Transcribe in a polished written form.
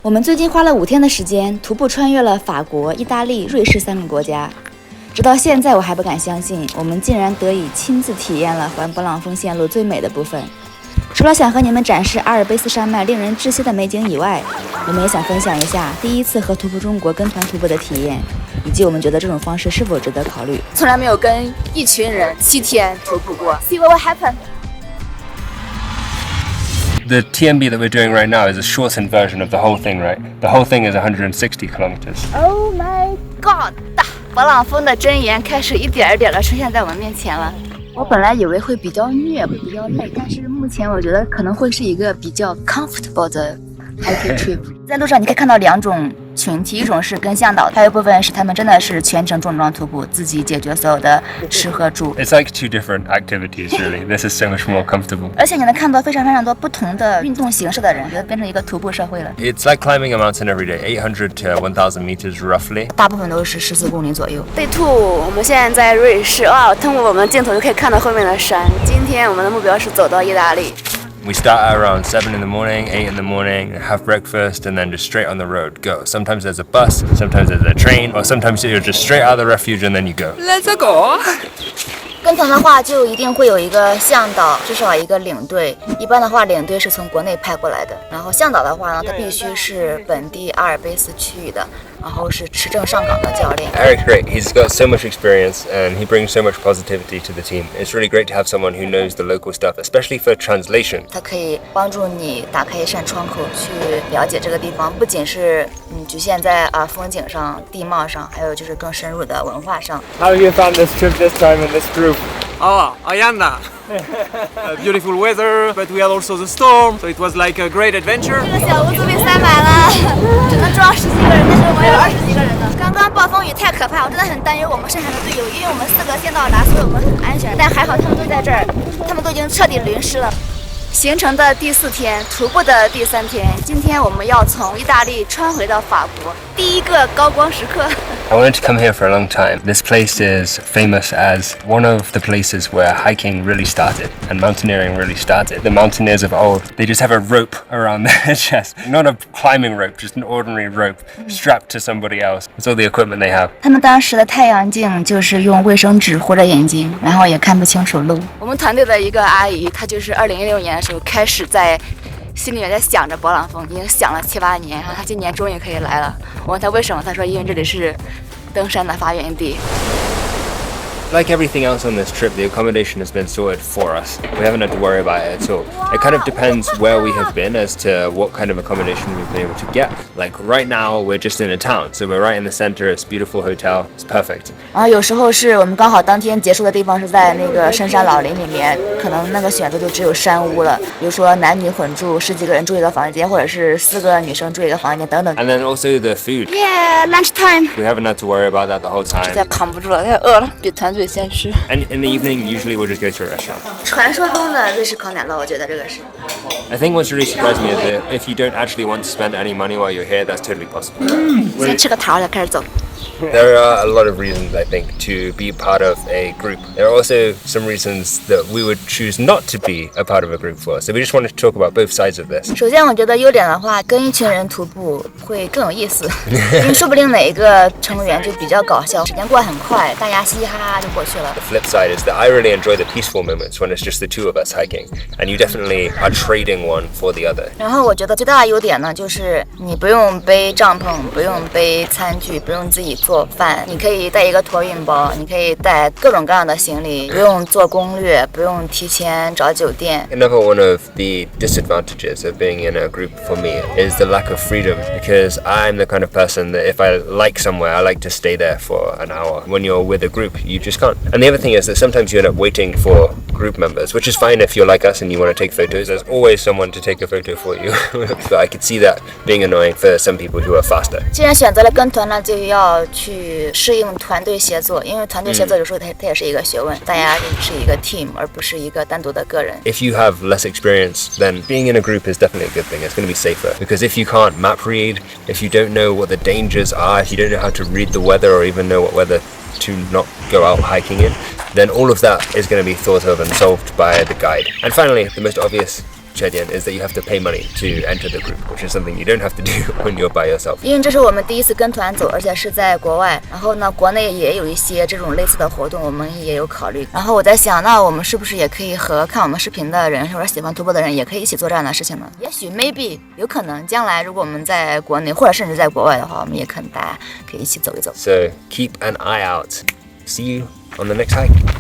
我们最近花了5天的时间，徒步穿越了法国、意大利、瑞士3个国家。直到现在，我还不敢相信，我们竟然得以亲自体验了环勃朗峰线路最美的部分。除了想和你们展示阿尔卑斯山脉令人窒息的美景以外，我们也想分享一下第一次和徒步中国跟团徒步的体验，以及我们觉得这种方式是否值得考虑。从来没有跟一群人7天徒步过。See what will happen? The TMB that we're doing right now is a shortened version of the whole thing, right? The whole thing is 160 kilometers. Oh my god! 勃朗峰的真言开始一点一点的出现在我们面前了。我本来以为会比较虐，会比较累，但是目前我觉得可能会是一个比较 comfortable 的 hiking trip。在路上你可以看到2种群体，一种是跟向导，还有一部分是他们真的是全程重装徒步，自己解决所有的吃喝住。It's like 2 different activities, really. This is so much more comfortable. 而且你能看到非常多不同的运动形式的人，觉得变成一个徒步社会了。It's like climbing a mountain every day, 800 to 1,000 meters roughly. 大部分都是14公里左右。Day 2，我们现在在瑞士，哇，通过我们镜头就可以看到后面的山。今天我们的目标是走到意大利。We start at around 7 in the morning, 8 in the morning, have breakfast, and then just straight on the road, go. Sometimes there's a bus, sometimes there's a train, or sometimes you're just straight out of the refuge and then you go. Let's go! 跟团的话就一定会有一个向导，至少一个领队。一般的话，领队是从国内派过来的。然后向导的话呢，他必须是本地阿尔卑斯区域的，然后是持证上岗的教练。Eric's great. He's got so much experience and he brings so much positivity to the team. It's really great to have someone who knows the local stuff, especially for translation. 它可以帮助你打开一扇窗口，去了解这个地方，不仅是局限在风景上、地貌上，还有就是更深入的文化上。How have you found this trip this time in this group? Oh, Ayanda! Beautiful weather, but we had also the storm, so it was like a great adventure. 这个小屋子被塞满了，只能装10几个人，但是我们有20几个人呢。刚刚暴风雨太可怕，我真的很担忧我们剩下的队友，因为我们4个先到达，所以我们很安全。但还好他们都在这儿，他们都已经彻底淋湿了。行程的第4天，徒步的第3天，今天我们要从意大利穿回到法国，第一个高光时刻。I wanted to come here for a long time. This place is famous as one of the places where hiking really started and mountaineering really started. The mountaineers of old, they just have a rope around their chest. Not a climbing rope, just an ordinary rope strapped to somebody else. That's all the equipment they have. 他们当时的太阳镜就是用卫生纸糊着眼睛，然后也看不清楚路。我们团队的一个阿姨，她就是2016年的时候开始在心里面在想着勃朗峰，已经想了7、8年，然后她今年终于可以来了。我问她为什么，她说因为这里是登山的发源地。Like everything else on this trip, the accommodation has been sorted for us. We haven't had to worry about it at all. It kind of depends where we have been as to what kind of accommodation we've been able to get. Like right now, we're just in a town, so we're right in the center. It's a beautiful hotel. It's perfect. 然后有时候是我们刚好当天结束的地方是在那个深山老林里面，可能那个选择就只有山屋了。比如说男女混住，10几个人住一个房间，或者是4个女生住一个房间等等。And then also the food. Yeah, lunch time. We haven't had to worry about that the whole 实在 time. 扛不住了，太饿了，比团队先吃。And in the evening, usually we'll just go to a restaurant. 传说中的瑞士烤奶酪，我觉得这个是。I think what's really surprised me is that if you don't actually want to spend any money while you're here, that's totally possible. 先吃个桃再开始走。There are a lot of reasons, I think, to be part of a group. There are also some reasons that we would choose not to be a part of a group for. So we just wanted to talk about both sides of this. 首先，我觉得优点的话，跟一群人徒步会更有意思，因为说不定哪一个成员就比较搞笑，时间过很快，大家嘻嘻哈哈就过去了。 The flip side is that I really enjoy the peaceful moments when it's just the 2 of us hiking, and you definitely are trading one for the other. 然后我觉得最大的优点呢，就是你不用背帐篷，不用背餐具，不用自己做饭，你可以带一个托运包，你可以带各种各样的行李，不用做攻略，不用提前找酒店。 Another one of the disadvantages of being in a group for me is the lack of freedom, because I'm the kind of person that if I like somewhere, I like to stay there for an hour. When you're with a group, you just can't. And the other thing is that sometimes you end up waiting for group members, which is fine if you're like us and you want to take photos. There's always someone to take a photo for you. But I could see that being annoying for some people who are faster. 既然选择了跟团呢，就要去适应团队协作，因为团队协作有时候它也是一个学问，大家是一个 team， 而不是一个单独的个人。 If you have less experience, then being in a group is definitely a good thing. It's going to be safer, because if you can't map read, if you don't know what the dangers are, if you don't know how to read the weather or even know what weather to not go out hiking in, then all of that is going to be thought of and solved by the guide. And finally, the most obvious 缺点 is that you have to pay money to enter the group, which is something you don't have to do when you're by yourself. 因为这是我们第一次跟团走，而且是在国外。然后呢，国内也有一些这种类似的活动，我们也有考虑。然后我在想，那我们是不是也可以和看我们视频的人或者喜欢徒步的人，也可以一起做这样的事情呢？也许 maybe 有可能，将来如果我们在国内或者甚至在国外的话，我们也可能大家可以一起走一走。So keep an eye out. See you on the next hike.